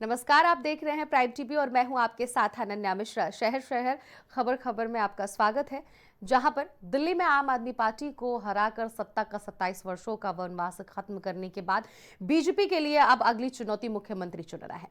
नमस्कार, आप देख रहे हैं प्राइम टीवी और मैं हूं आपके साथ अनन्या मिश्रा। शहर शहर खबर खबर में आपका स्वागत है, जहां पर दिल्ली में आम आदमी पार्टी को हराकर सत्ता का 27 वर्षों का वनवास खत्म करने के बाद बीजेपी के लिए अब अगली चुनौती मुख्यमंत्री चुनना है।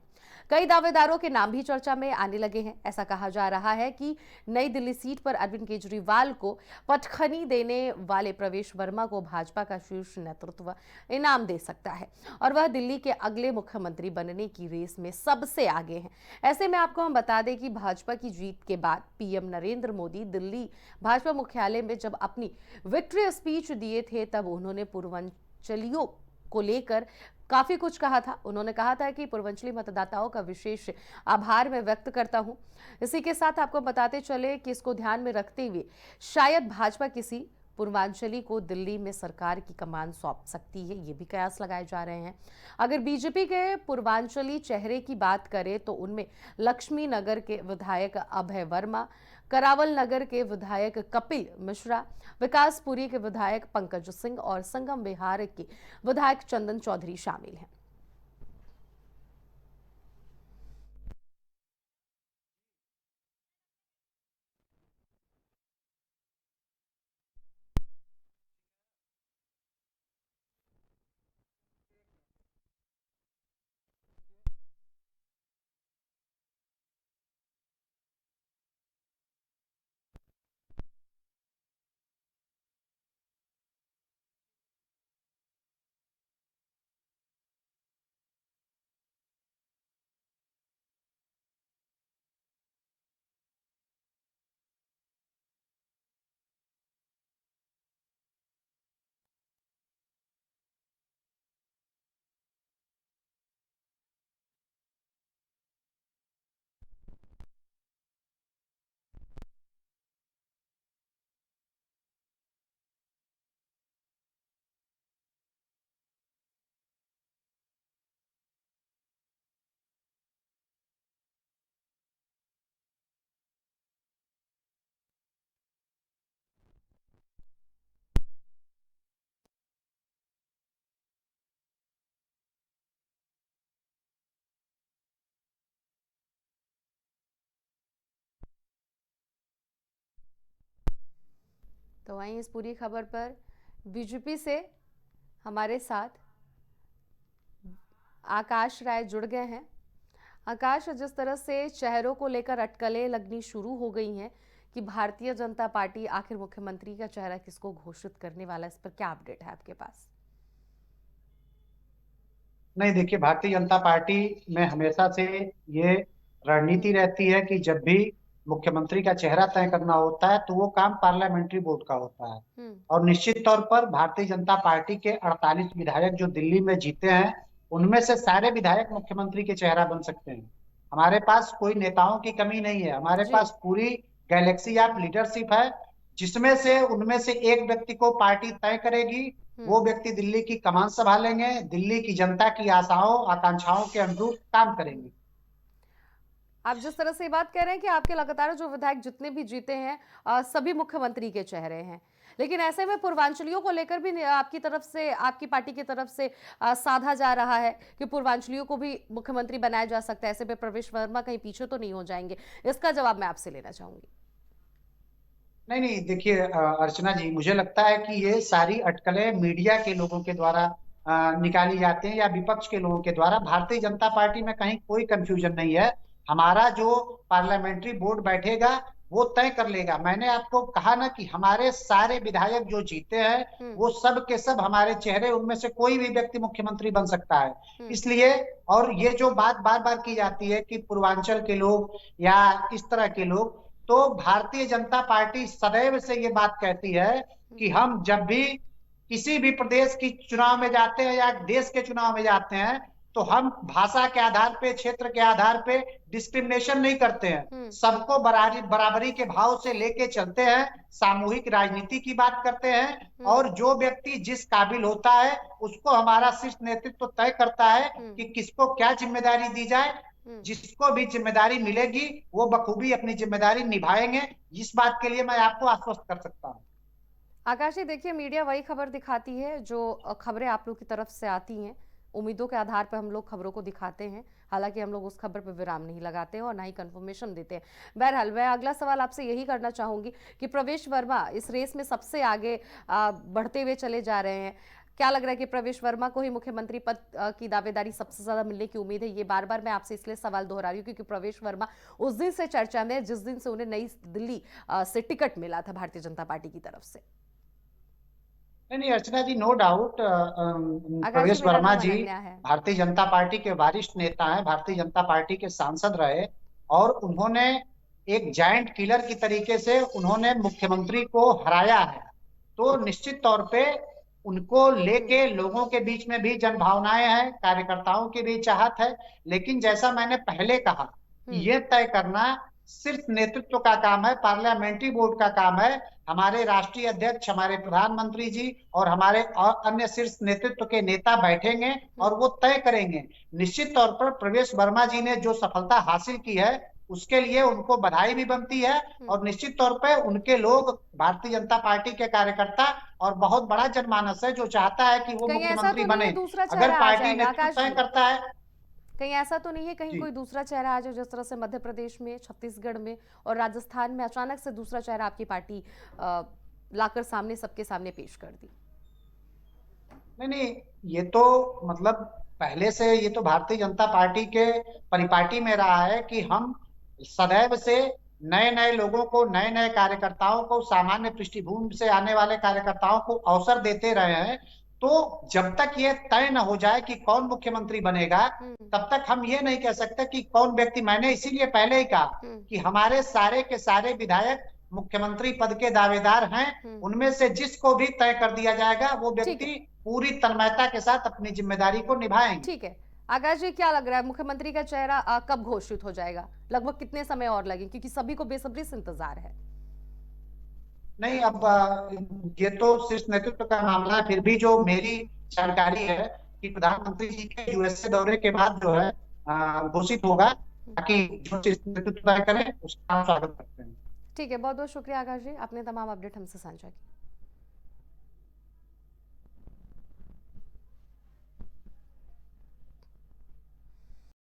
कई दावेदारों के नाम भी चर्चा में आने लगे हैं। ऐसा कहा जा रहा है कि नई दिल्ली सीट पर अरविंद केजरीवाल को पटखनी देने वाले प्रवेश वर्मा को भाजपा का शीर्ष नेतृत्व इनाम दे सकता है और वह दिल्ली के अगले मुख्यमंत्री बनने की रेस में सबसे आगे हैं। ऐसे में आपको हम बता दें कि भाजपा की जीत के बाद पीएम नरेंद्र मोदी दिल्ली भाजपा मुख्यालय में जब अपनी विक्ट्री स्पीच दिए थे, तब उन्होंने पूर्वांचलियों को लेकर काफी कुछ कहा था। उन्होंने कहा था कि पूर्वांचली मतदाताओं का विशेष आभार मैं व्यक्त करता हूं। इसी के साथ आपको बताते चले कि इसको ध्यान में रखते हुए शायद भाजपा किसी पूर्वांचली को दिल्ली में सरकार की कमान सौंप सकती है। ये भी कयास लगाए जा रहे हैं। अगर बीजेपी के पूर्वांचली चेहरे की बात करें तो उनमें लक्ष्मी नगर के विधायक अभय वर्मा, करावल नगर के विधायक कपिल मिश्रा, विकासपुरी के विधायक पंकज सिंह और संगम विहार के विधायक चंदन चौधरी शामिल हैं। तो वहीं इस पूरी खबर पर बीजेपी से हमारे साथ आकाश राय जुड़ गए हैं। आकाश, जिस तरह से चेहरों को लेकर अटकलें लगनी शुरू हो गई हैं कि भारतीय जनता पार्टी आखिर मुख्यमंत्री का चेहरा किसको घोषित करने वाला है, इस पर क्या अपडेट है आपके पास? नहीं, देखिए, भारतीय जनता पार्टी में हमेशा से ये रणनीति रहती है कि जब भी मुख्यमंत्री का चेहरा तय करना होता है तो वो काम पार्लियामेंट्री बोर्ड का होता है। हम्म। और निश्चित तौर पर भारतीय जनता पार्टी के 48 विधायक जो दिल्ली में जीते हैं, उनमें से सारे विधायक मुख्यमंत्री के चेहरा बन सकते हैं। हमारे पास कोई नेताओं की कमी नहीं है, हमारे जी। पास पूरी गैलेक्सी ऑफ लीडरशिप है, जिसमें से उनमें से एक व्यक्ति को पार्टी तय करेगी। हम्म। वो व्यक्ति दिल्ली की कमान संभालेंगे, दिल्ली की जनता की आशाओं आकांक्षाओं के अनुरूप काम करेंगे। आप जिस तरह से ये बात कह रहे हैं कि आपके लगातार जो विधायक जितने भी जीते हैं, सभी मुख्यमंत्री के चेहरे हैं, लेकिन ऐसे में पूर्वांचलियों को लेकर भी आपकी तरफ से, आपकी पार्टी की तरफ से साधा जा रहा है कि पूर्वांचलियों को भी मुख्यमंत्री बनाया जा सकता है। ऐसे में प्रवेश वर्मा कहीं पीछे तो नहीं हो जाएंगे? इसका जवाब मैं आपसे लेना चाहूंगी। नहीं नहीं, देखिए अर्चना जी, मुझे लगता है कि ये सारी अटकलें मीडिया के लोगों के द्वारा निकाली जाती हैं या विपक्ष के लोगों के द्वारा। भारतीय जनता पार्टी में कहीं कोई कंफ्यूजन नहीं है। हमारा जो पार्लियामेंट्री बोर्ड बैठेगा वो तय कर लेगा। मैंने आपको कहा ना कि हमारे सारे विधायक जो जीते हैं हम्म। वो सब के सब हमारे चेहरे, उनमें से कोई भी व्यक्ति मुख्यमंत्री बन सकता है। हम्म। इसलिए, और ये जो बात बार बार की जाती है कि पूर्वांचल के लोग या इस तरह के लोग, तो भारतीय जनता पार्टी सदैव से ये बात कहती है हम्म। कि हम जब भी किसी भी प्रदेश की चुनाव में जाते हैं या देश के चुनाव में जाते हैं तो हम भाषा के आधार पे, क्षेत्र के आधार पे डिस्क्रिमिनेशन नहीं करते हैं। हम्म। सबको बराबरी बराबरी के भाव से लेके चलते हैं, सामूहिक राजनीति की बात करते हैं। हम्म। और जो व्यक्ति जिस काबिल होता है उसको हमारा शीर्ष नेतृत्व तय करता है हम्म। कि किसको क्या जिम्मेदारी दी जाए। हम्म। जिसको भी जिम्मेदारी मिलेगी वो बखूबी अपनी जिम्मेदारी निभाएंगे। इस बात के लिए मैं आपको आश्वस्त कर सकता हूँ। आकाश जी, देखिए, मीडिया वही खबर दिखाती है जो खबरें आप लोग की तरफ से आती हैं। उम्मीदों के आधार पर हम लोग खबरों को दिखाते हैं, हालांकि हम लोग उस खबर पर विराम नहीं लगाते हैं और ना ही कंफर्मेशन देते हैं। बहरहाल मैं अगला सवाल आपसे यही करना चाहूंगी कि प्रवेश वर्मा इस रेस में सबसे आगे बढ़ते हुए चले जा रहे हैं। क्या लग रहा है कि प्रवेश वर्मा को ही मुख्यमंत्री पद की दावेदारी सबसे ज्यादा मिलने की उम्मीद है? ये बार बार मैं आपसे इसलिए सवाल दोहरा रही हूँ क्योंकि प्रवेश वर्मा उस दिन से चर्चा में, जिस दिन से उन्हें नई दिल्ली से टिकट मिला था भारतीय जनता पार्टी की तरफ से। नहीं नहीं अर्चना जी, नो डाउट आकाश जी, प्रवेश मेरा वर्मा नाम जी अनन्या है। भारतीय जनता पार्टी के वरिष्ठ नेता हैं, भारतीय जनता पार्टी के सांसद रहे, और उन्होंने एक जायंट किलर की तरीके से उन्होंने मुख्यमंत्री को हराया है। तो निश्चित तौर पे उनको लेके लोगों के बीच में भी जनभावनाएं हैं, कार्यकर्ताओं की भी चाहत है। लेकिन जैसा मैंने पहले कहा, ये तय करना सिर्फ नेतृत्व का काम है, पार्लियामेंट्री बोर्ड का काम है। हमारे राष्ट्रीय अध्यक्ष, हमारे प्रधानमंत्री जी और हमारे और अन्य शीर्ष नेतृत्व के नेता बैठेंगे और वो तय करेंगे। निश्चित तौर पर प्रवेश वर्मा जी ने जो सफलता हासिल की है उसके लिए उनको बधाई भी बनती है, और निश्चित तौर पर उनके लोग, भारतीय जनता पार्टी के कार्यकर्ता और बहुत बड़ा जनमानस है जो चाहता है कि वो कहीं ऐसा मुख्यमंत्री तो नहीं बने। है दूसरा अगर चेहरा आ पार्टी जाएगा नेतृत्व आकाश तय जी? करता है। कहीं ऐसा तो नहीं है कहीं जी कोई दूसरा चेहरा आ जाए, जिस तरह से मध्य प्रदेश में, छत्तीसगढ़ में और राजस्थान में अचानक से दूसरा चेहरा आपकी पार्टी लाकर सामने, सबके सामने पेश कर दी? नहीं नहीं, ये तो मतलब पहले से ये तो भारतीय जनता पार्टी के परिपाटी में रहा है कि हम सदैव से नए नए लोगों को, नए नए कार्यकर्ताओं को, सामान्य पृष्ठभूमि से आने वाले कार्यकर्ताओं को अवसर देते रहे हैं। तो जब तक ये तय न हो जाए कि कौन मुख्यमंत्री बनेगा, तब तक हम ये नहीं कह सकते कि कौन व्यक्ति। मैंने इसीलिए पहले ही कहा कि हमारे सारे के सारे विधायक मुख्यमंत्री पद के दावेदार हैं। उनमें से जिसको भी तय कर दिया जाएगा वो ठीक है, व्यक्ति पूरी तन्मयता के साथ अपनी जिम्मेदारी को निभाएंगे। ठीक है। आकाश जी, क्या लग रहा है मुख्यमंत्री का चेहरा कब घोषित हो जाएगा? लगभग कितने समय और लगे, क्योंकि सभी को बेसब्री से इंतजार है। नहीं, अब ये तो शीर्ष नेतृत्व का मामला है। फिर भी जो मेरी जानकारी है कि प्रधानमंत्री जी के यूएसए दौरे के बाद जो है घोषित होगा, ताकि जो शीर्ष नेतृत्व तय करें उसका हम स्वागत करते हैं। ठीक है, बहुत बहुत शुक्रिया आकाश जी, आपने तमाम अपडेट हमसे साझा की।